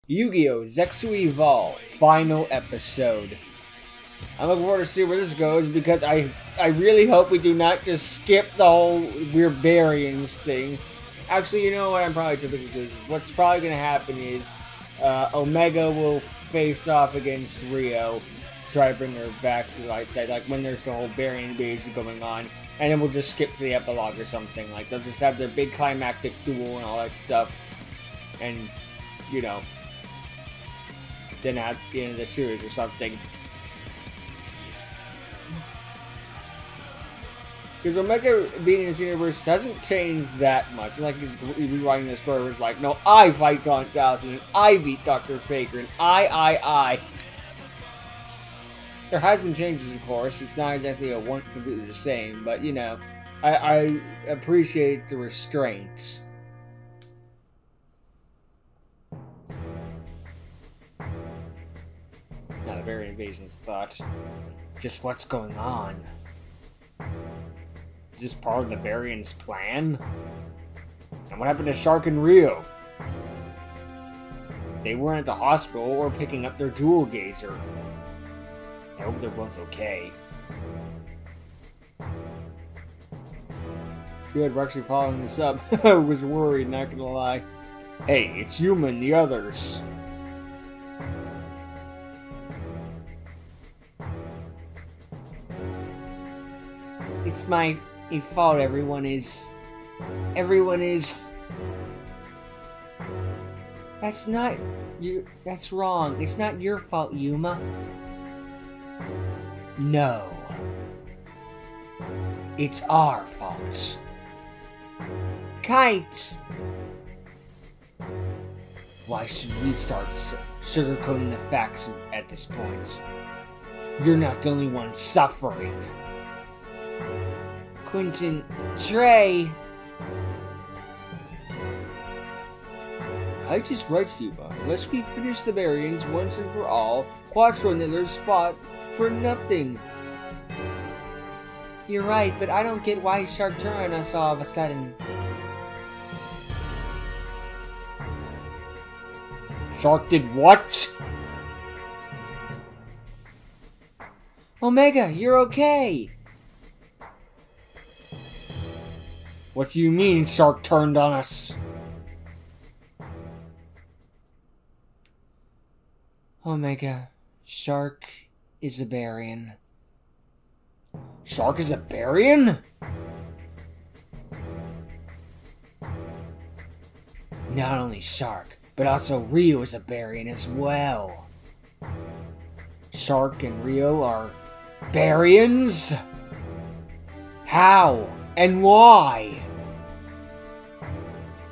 Yu-Gi-Oh! Zexal Evol final episode. I'm looking forward to see where this goes because I really hope we do not just skip the whole Weird thing. Actually, you know what I'm probably typically doing? What's probably going to happen is Omega will face off against Rio to try to bring her back to the light side, like when there's the whole Baryon invasion going on, and then we'll just skip to the epilogue or something. Like, they'll just have their big climactic duel and all that stuff, and, you know, then at the end of the series or something. Because Omega being in this universe hasn't changed that much. Like, he's rewriting the story where it's like, no, I fight Gaunt Galaxy, and I beat Dr. Faker, and I. There has been changes, of course. It's not exactly a one completely the same, but, you know, I appreciate the restraints. Now, the Baryon invasion is thought. Just what's going on? Is this part of the Baryon's plan? And what happened to Shark and Rio? They weren't at the hospital or picking up their dual gazer. I hope they're both okay. Good, we're actually following this up. I was worried, not gonna lie. Hey, it's Yuma and the others. It's my fault everyone is... That's not... That's wrong. It's not your fault, Yuma. No. It's our fault. Kite! Why should we start sugarcoating the facts at this point? You're not the only one suffering. Quentin, Trey. I just write to you, Bob. Unless we finish the Baryons once and for all, Quattro and their spot for nothing. You're right, but I don't get why Shark turned on us all of a sudden. Shark did what? Omega, you're okay. What do you mean, Shark turned on us? Omega, Shark is a Baryon. Shark is a Baryon? Not only Shark, but also Rio is a Baryon as well. Shark and Rio are Baryons? How and why?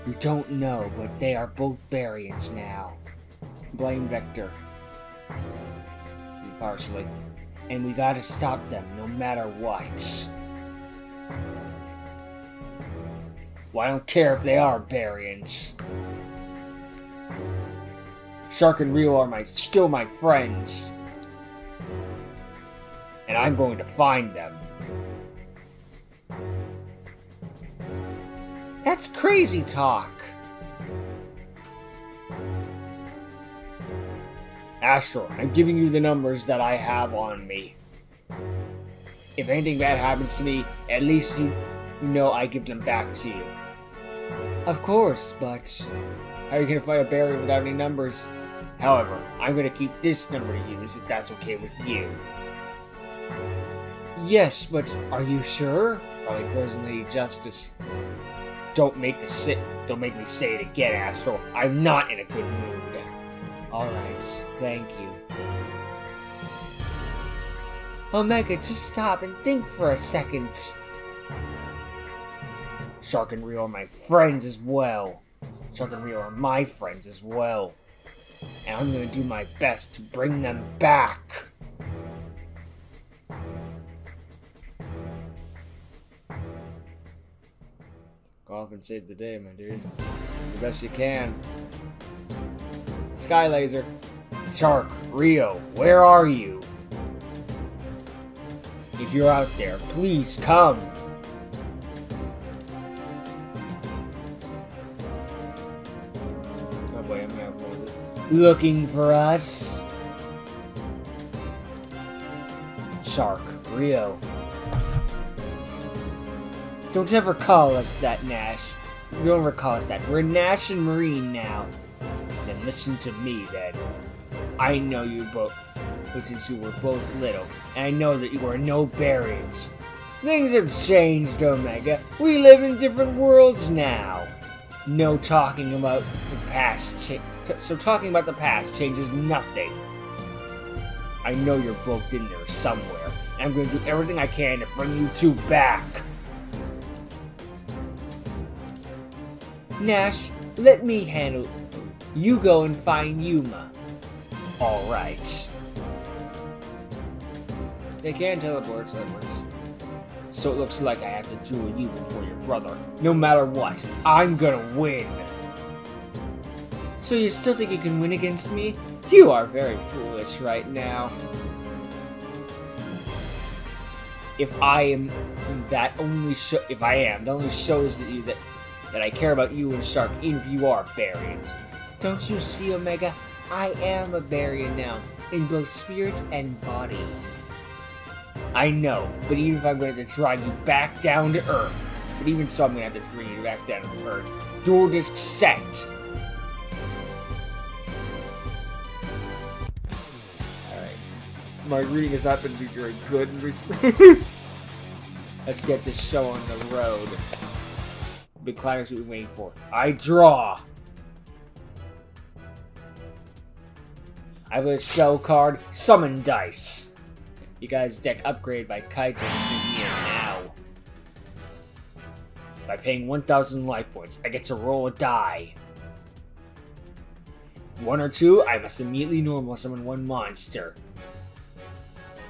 We don't know, but they are both Baryons now. Blame Vector. Partially. And we gotta stop them, no matter what. Well, I don't care if they are Baryons. Shark and Rio are still my friends. And I'm going to find them. That's crazy talk. Astro, I'm giving you the numbers that I have on me. If anything bad happens to me, at least you know I give them back to you. Of course, but how are you going to fight a Baryon without any numbers? However, I'm going to keep this number to use if that's okay with you. Yes, but are you sure? Probably Frozen Lady Justice. Don't make me say it again, Astro. I'm not in a good mood. Alright, thank you. Omega, just stop and think for a second. Shark and Rio are my friends as well. Shark and Rio are my friends as well. And I'm gonna do my best to bring them back. Go off and save the day, my dude. Do the best you can. Sky Laser. Shark, Rio, where are you? If you're out there, please come. Oh boy, I'm gonna have fun with it. Looking for us? Shark, Rio. Don't ever call us that, Nash. Don't ever call us that. We're Nash and Marine now. Then listen to me, then. I know you both, since you were both little, and I know that you are no Barians. Things have changed, Omega. We live in different worlds now. No talking about the past, so talking about the past changes nothing. I know you're both in there somewhere, and I'm going to do everything I can to bring you two back. Nash, let me handle it. You go and find Yuma. Alright. They can't teleport, so that works. So it looks like I have to duel you before your brother. No matter what, I'm gonna win. So you still think you can win against me? You are very foolish right now. If I am, that only shows that I care about you and Shark, even if you are Barians. Don't you see, Omega? I am a Barian now, in both spirit and body. I know, but even if I'm going to drag you back down to Earth, but even so I'm going to have to bring you back down to Earth. Dual disc set! Alright. My reading has not been very good recently. Let's get this show on the road. The climax we've been waiting for. I draw! I put a spell card, Summon Dice. You guys' deck upgrade by Kaito is here now. By paying 1,000 life points, I get to roll a die. 1 or 2, I must immediately normal summon one monster.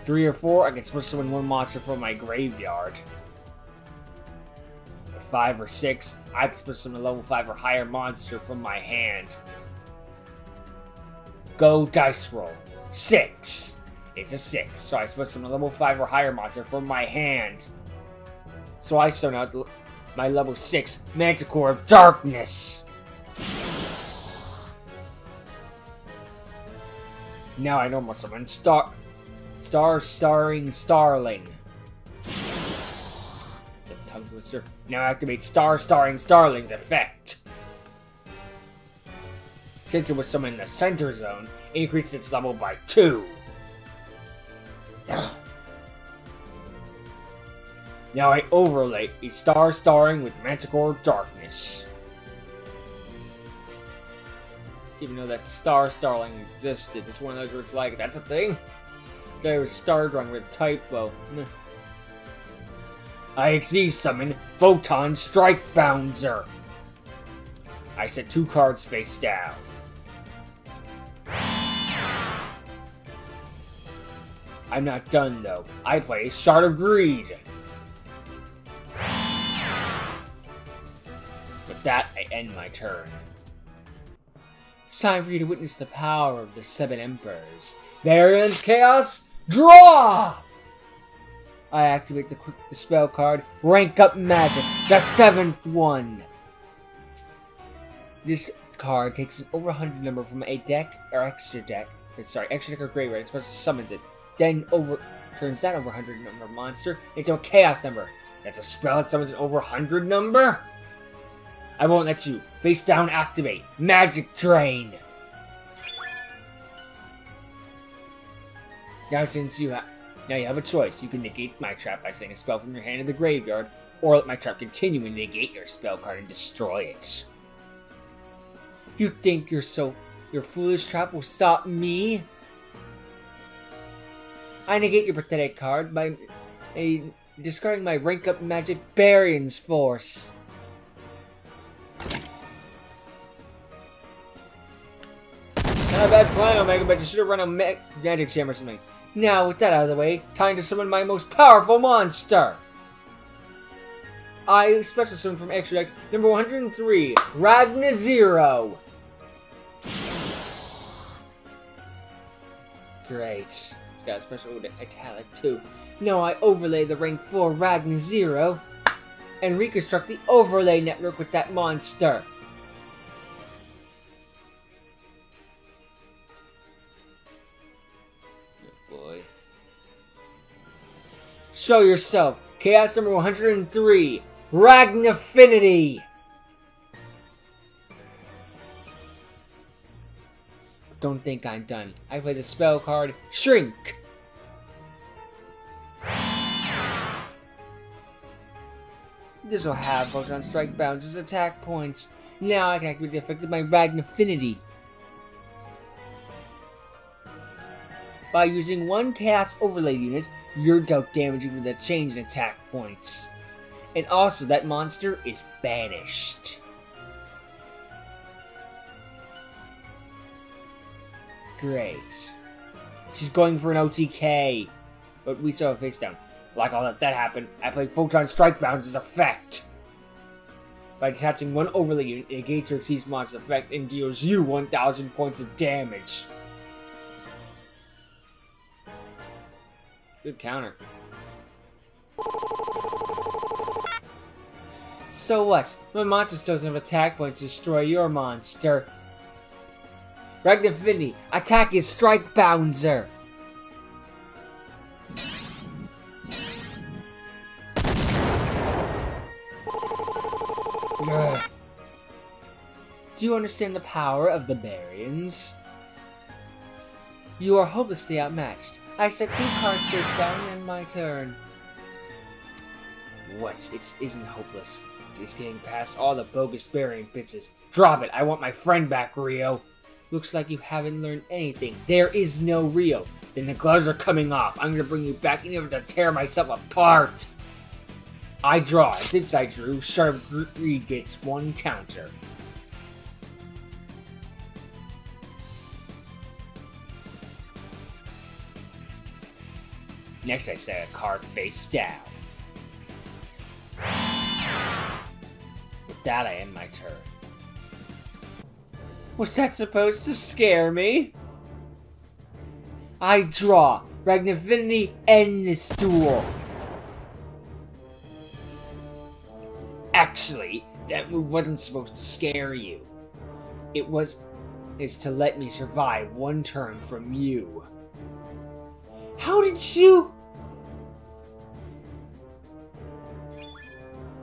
3 or 4, I can special summon one monster from my graveyard. 5 or 6, I can special summon a level 5 or higher monster from my hand. Go dice roll. 6. It's a 6, so I special summon a level 5 or higher monster from my hand. So I summon out my level 6 Manticore of Darkness. Now I normal summon Starring Starling. It's a tongue twister. Now activate Starring Starling's effect. Since it was summoned in the center zone, increase its level by 2. Now I overlay a Starring with Manticore of Darkness. Didn't even know that Starling existed. It's one of those where it's like, that's a thing? There was Stardrawing with a typo. I XZ summon Photon Strike Bouncer. I set 2 cards face down. I'm not done though. I play Shard of Greed. With that, I end my turn. It's time for you to witness the power of the 7 Emperors. There ends Chaos. Draw! I activate the spell card, Rank Up Magic, the 7th one. This card takes an over 100 number from a deck or extra deck. Extra deck or graveyard. It special summons it. Then turns that over 100 number monster into a chaos number. That's a spell that summons an over 100 number? I won't let you. Face down activate. Magic Drain. Now since you have a choice. You can negate my trap by sending a spell from your hand to the graveyard, or let my trap continue and negate your spell card and destroy it. You think your foolish trap will stop me? I negate your pathetic card by discarding my Rank Up Magic Barian's Force. Not a bad plan, Omega, but you should have run a magic jam or something. Now, with that out of the way, time to summon my most powerful monster! I special summon from extra deck number 103, Ragna Zero! Great. It's got a special italic too. Now I overlay the rank 4 Ragna Zero and reconstruct the overlay network with that monster. Show yourself. Chaos number 103. Ragnafinity. Don't think I'm done. I play the spell card, Shrink. This will have Photon Strike bounces attack points. Now I can activate the effect of my Ragnafinity. By using one Chaos Overlay unit, you're dealt damage with a change in attack points. And also, that monster is banished. Great. She's going for an OTK. But we still have face down. Like I'll let that happen. I play Photon Strike Bounce's effect. By detaching one overlay unit, it negates or exceeds monster's effect and deals you 1,000 points of damage. Good counter. So what? My monster still doesn't have attack points to destroy your monster. Ragnafinity, attack is Strike Bouncer. Ugh. Do you understand the power of the Baryons? You are hopelessly outmatched. I set 2 cards face down and my turn. What? It isn't hopeless. It's getting past all the bogus Baryon bitches. Drop it! I want my friend back, Rio! Looks like you haven't learned anything. There is no Rio. Then the gloves are coming off. I'm gonna bring you back in order to tear myself apart. I draw. Since I drew, Sharp Greed gets 1 counter. Next I set a card face down. With that I end my turn. Was that supposed to scare me? I draw. Ragnafinity, end this duel. Actually, that move wasn't supposed to scare you. It's to let me survive 1 turn from you. How did you?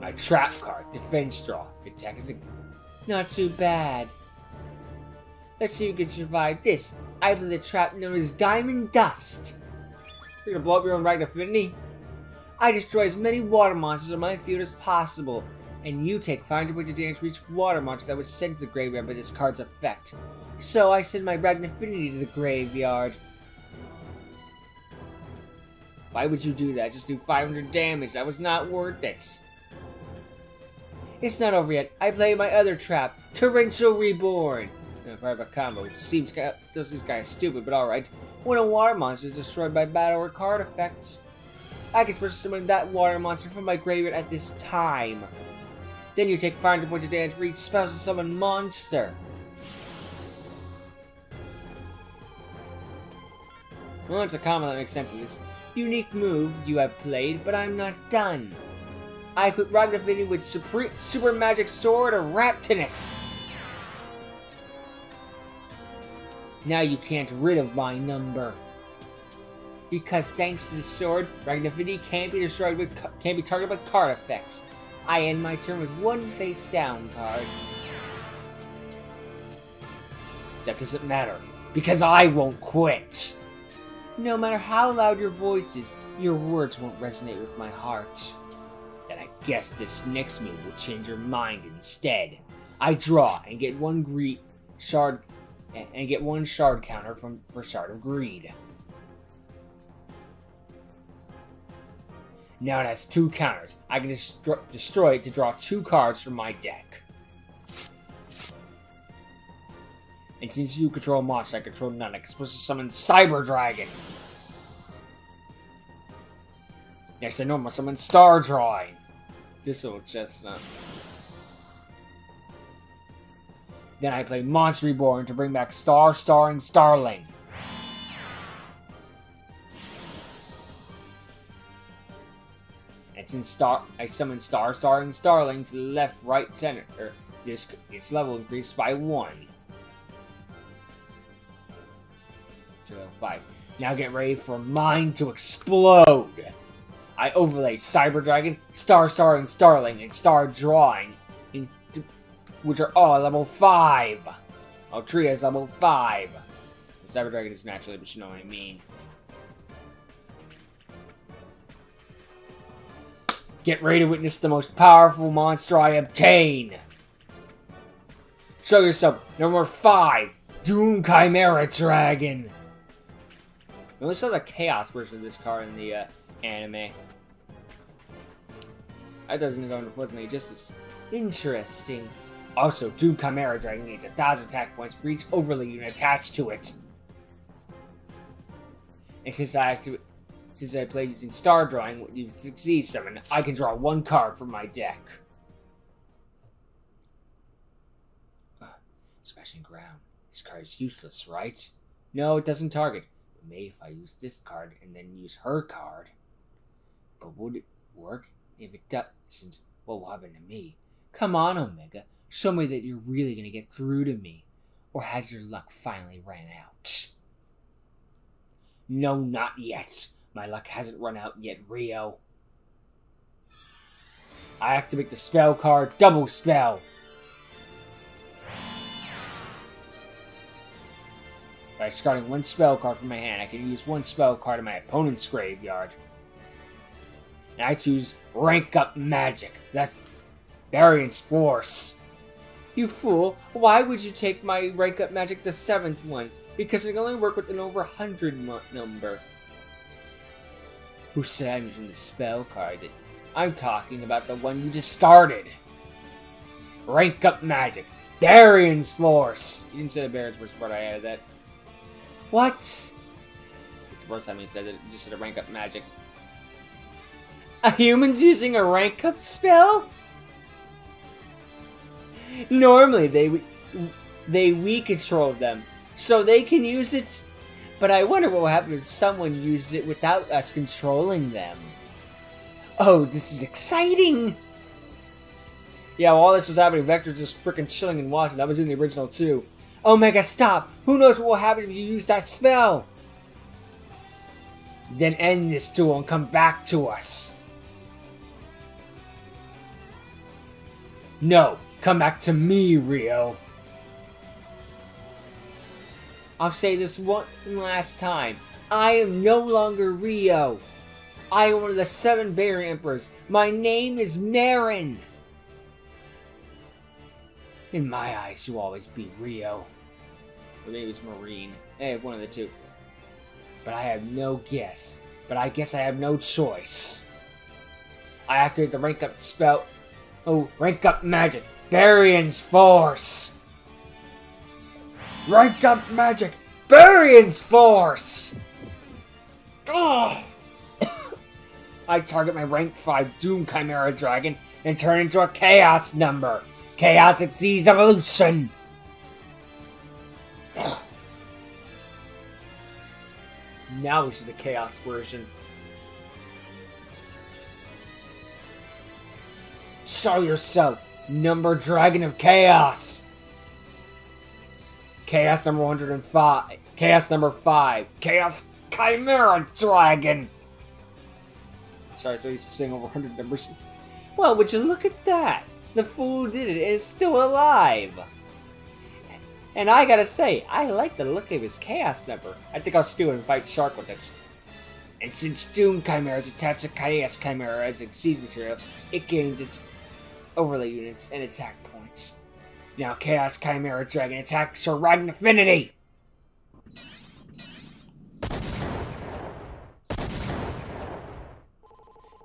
My trap card, defense draw. Attack is not too bad. Let's see who can survive this. I play the trap known as Diamond Dust. You're gonna blow up your own Ragnafinity? I destroy as many water monsters on my field as possible, and you take 500 points of damage for each water monster that was sent to the graveyard by this card's effect. So I send my Ragnafinity to the graveyard. Why would you do that? Just do 500 damage. That was not worth it. It's not over yet. I play my other trap, Torrential Reborn. Part of a combo. Still seems kind of stupid, but alright. When a water monster is destroyed by battle or card effects, I can special summon that water monster from my graveyard at this time. Then you take 500 points of damage for each special summon monster. Well, it's a combo that makes sense of this unique move you have played, but I'm not done. I equip Ragnafinity with Super Magic Sword of Raptinus. Now you can't rid of my number. Because thanks to the sword, Ragnafinity can't be targeted by card effects. I end my turn with 1 face down card. That doesn't matter, because I won't quit. No matter how loud your voice is, your words won't resonate with my heart. Then I guess this next move will change your mind instead. I draw and get 1 shard counter for Shard of Greed. Now it has 2 counters. I can destroy it to draw 2 cards from my deck. And since you control monsters, I control none. I can supposed to summon Cyber Dragon. Next I know I'm gonna summon Star Drawing. This will just Then I play Monster Reborn to bring back Star, and Starling. And since I summon Star, and Starling to the left, right, center, its level increased by 1. To level 5. Now get ready for mine to explode. I overlay Cyber Dragon, Star and Starling, and Star Drawing, which are all level 5. I'll treat it as level 5. The Cyber Dragon is naturally, but you know what I mean. Get ready to witness the most powerful monster I obtain. Show yourself. Number 5, Doom Chimera Dragon. We only saw the Chaos version of this card in the anime. That doesn't go into Fortnite just as interesting. Also, Doom Chimera Dragon needs 1,000 attack points for each overlay unit attached to it. And since I play using Star Drawing, when you succeed summon, I can draw 1 card from my deck. Smashing ground. This card is useless, right? No, it doesn't target. But maybe if I use this card and then use her card. But would it work? If it doesn't, what will happen to me? Come on, Omega. Show me that you're really going to get through to me. Or has your luck finally ran out? No, not yet. My luck hasn't run out yet, Rio. I activate the spell card, Double Spell. By discarding 1 spell card from my hand, I can use 1 spell card in my opponent's graveyard. And I choose Rank Up Magic. That's Variance Force. You fool, why would you take my Rank Up Magic, the 7th one? Because it can only work with an over 100 number. Who said I'm using the spell card? I'm talking about the one you discarded. Rank Up Magic. Variance Force. You didn't say the Variance Force part, I added that. What? It's the first time he said it. You just said a Rank Up Magic. A human's using a rank up spell? Normally we control them, so they can use it. But I wonder what will happen if someone uses it without us controlling them. Oh, this is exciting! Yeah, while all this was happening, Vector's just freaking chilling and watching. That was in the original too. Omega, stop! Who knows what will happen if you use that spell? Then end this duel and come back to us. No, come back to me, Rio. I'll say this one last time. I am no longer Rio. I am one of the 7 Barrier Emperors. My name is Marin. In my eyes, you'll always be Rio. Or maybe it's Marine. Hey, one of the two. But I have no guess. But I guess I have no choice. I activate the rank up spell. Oh, rank up magic. Variance Force. Rank up magic. Variance Force. Ugh. I target my rank 5 Doom Chimera Dragon and turn into a Chaos number. Chaos exceeds evolution. Now we see the Chaos version. Show yourself, Number Dragon of Chaos. Chaos number 105. Chaos number 5. Chaos Chimera Dragon. Sorry, so he's saying over 100 numbers. Well, would you look at that? The fool did it and is still alive. And I gotta say, I like the look of his Chaos number. I think I'll steal and fight Shark with it. And since Doom Chimera is attached to Chaos Chimera as Exceed material, it gains its overlay units and attack points. Now Chaos Chimera Dragon attacks her Riding Affinity!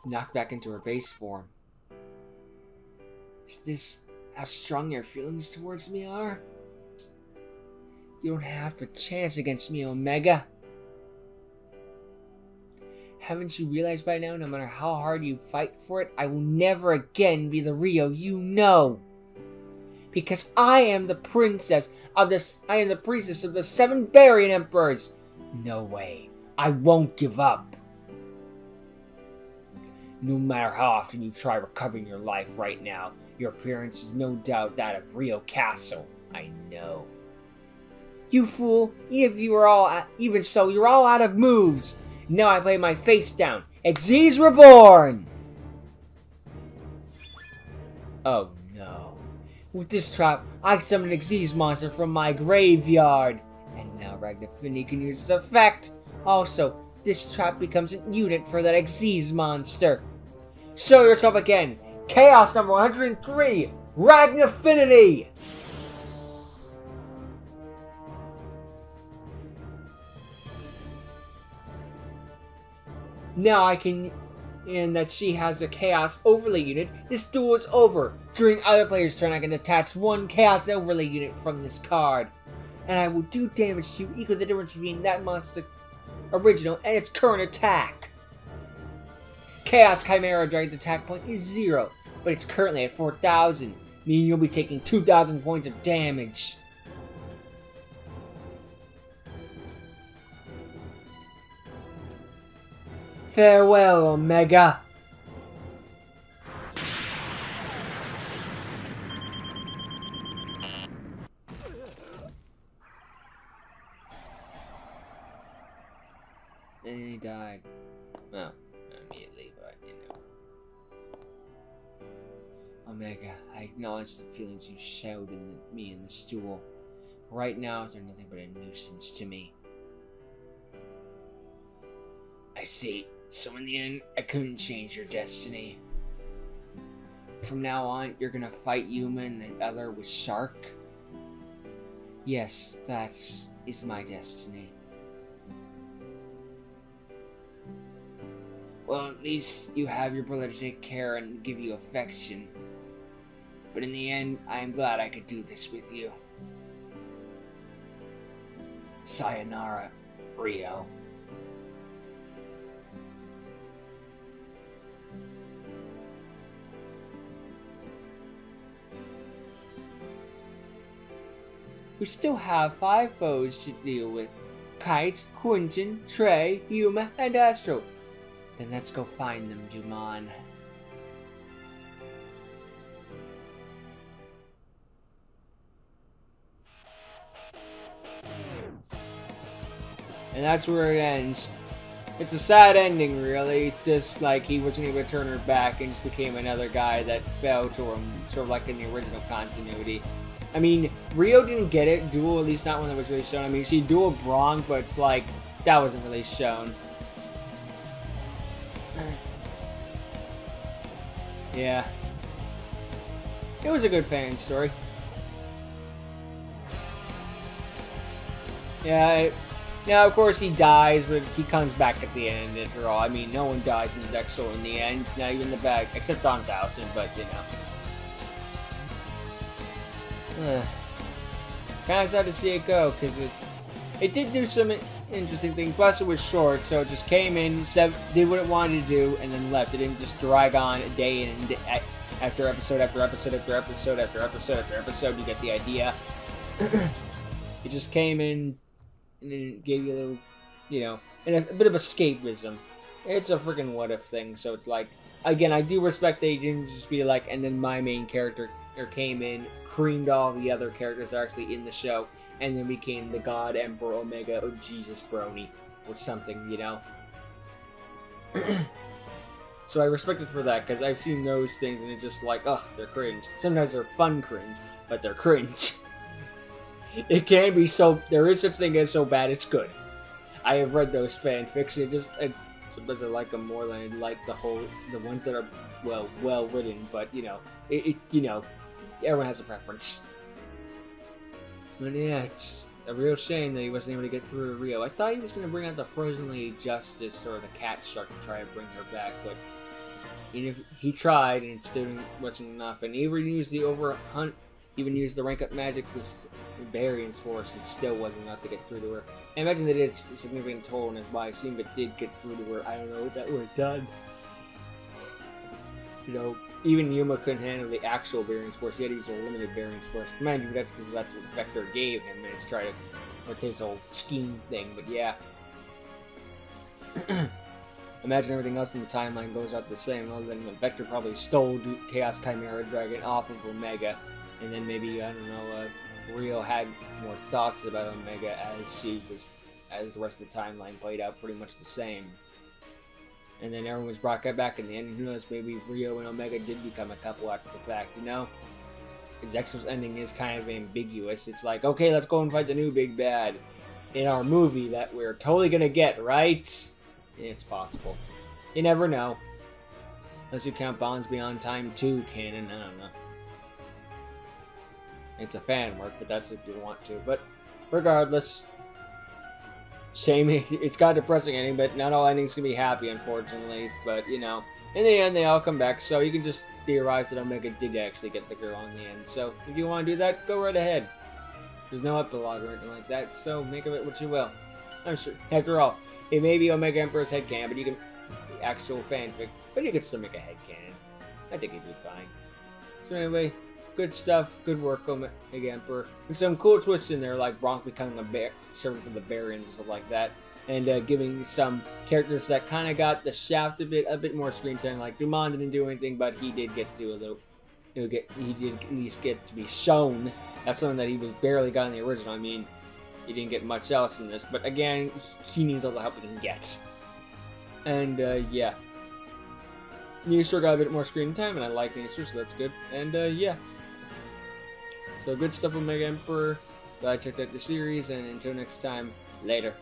Knocked back into her base form. Is this how strong your feelings towards me are? You don't have a chance against me, Omega. Haven't you realized by now, no matter how hard you fight for it, I will never again be the Rio you know. Because I am the princess of the 7 Barrier Emperors. No way. I won't give up. No matter how often you try recovering your life right now, your appearance is no doubt that of Rio Castle. I know. You fool, even so, you're all out of moves. Now I lay my face down. Xyz Reborn! Oh no. With this trap, I summon an Xyz monster from my graveyard. And now Ragnafini can use its effect. Also, this trap becomes a unit for that Xyz monster. Show yourself again. Chaos number 103, Ragnafini! Now I can, and that she has a Chaos Overlay unit, this duel is over. During other players' turn, I can attach one Chaos Overlay unit from this card. And I will do damage to you equal to the difference between that monster original and its current attack. Chaos Chimera Dragon's attack point is 0, but it's currently at 4,000, meaning you'll be taking 2,000 points of damage. Farewell, Omega! And he died. Well, not immediately, but you know. Omega, I acknowledge the feelings you showed me in the stool. Right now, they're nothing but a nuisance to me. I see. So in the end, I couldn't change your destiny. From now on, you're gonna fight Yuma and the other with Shark? Yes, that is my destiny. Well, at least you have your brother to take care and give you affection. But in the end, I am glad I could do this with you. Sayonara, Rio. We still have 5 foes to deal with. Kite, Quentin, Trey, Yuma, and Astro. Then let's go find them, Dumon. And that's where it ends. It's a sad ending, really. Just like he wasn't able to turn her back and just became another guy that fell to him, sort of like in the original continuity. I mean, Rio didn't get it. Duel, at least not one that was really shown. I mean, she dueled Bronk, but it's like, that wasn't really shown. Yeah. It was a good fan story. Yeah, now of course he dies, but he comes back at the end after all. I mean, no one dies in Zexal in the end, not even the back, except Don Dowson, but you know. Kind of sad to see it go, because it did do some interesting things. Plus, it was short, so it just came in, did what it wanted to do, and then left. It didn't just drag on a day in and after episode after episode after episode after episode after episode. You get the idea. It just came in and then gave you a little, you know, and a bit of escapism. It's a freaking what if thing, so it's like, again, I do respect that he didn't just be like, and then my main character came in, creamed all the other characters that are actually in the show, and then became the God Emperor Omega or Jesus Brony or something, you know? So I respect it for that, because I've seen those things and it's just like, ugh, they're cringe. Sometimes they're fun cringe, but they're cringe. It can be so, there is such thing as so bad it's good. I have read those fanfics, and it just, sometimes I like them more than I like the ones that are, well written, but, you know, you know, everyone has a preference. But yeah, it's a real shame that he wasn't able to get through Rio. I thought he was going to bring out the Frozen Lady Justice or the Cat Shark to try to bring her back, but even if he tried and it still wasn't enough. And he even used the Overhunt, even used the rank up magic with Variance Force, and still wasn't enough to get through to her. I imagine that it's a significant toll on his body, so even if it did get through to her, I don't know what that would have done. You know, even Yuma couldn't handle the actual Variance Force. He had to use a limited Variance Force. Mind you, that's because that's what Vector gave him, and it's trying to, with his whole scheme thing, but yeah. Imagine everything else in the timeline goes out the same, other than Vector probably stole Chaos Chimera Dragon off of Omega, and then maybe, I don't know, Rio had more thoughts about Omega as the rest of the timeline played out pretty much the same. And then everyone was brought back in the end. Who knows, maybe Rio and Omega did become a couple after the fact, you know? Zexal's ending is kind of ambiguous. It's like, okay, let's go and fight the new big bad in our movie that we're totally gonna get, right? It's possible. You never know. Unless you count Bonds Beyond Time 2 canon, I don't know. It's a fan work, but that's if you want to. But regardless, shame, it's got a depressing ending, but not all endings can be happy, unfortunately. But, you know, in the end, they all come back, so you can just theorize that Omega did actually get the girl in the end. So, if you want to do that, go right ahead. There's no epilogue or anything like that, so make of it what you will. I'm sure, after all, it may be Omega Emperor's headcanon, but you can actual fanfic, but you can still make a headcanon. I think it'd be fine. So anyway, good stuff, good work, Omega Emperor. And some cool twists in there, like Bronk becoming a bear, serving for the Baryons and stuff like that. And giving some characters that kind of got the shaft a bit more screen time. Like Dumont didn't do anything, but he did get to do a little. He did at least get to be shown. That's something that he was barely got in the original. I mean, he didn't get much else in this, but again, he needs all the help he can get. And yeah, Nisor got a bit more screen time, and I like Nisor, so that's good. And yeah, so good stuff with Omega Emperor. Glad I checked out the series, and until next time, later.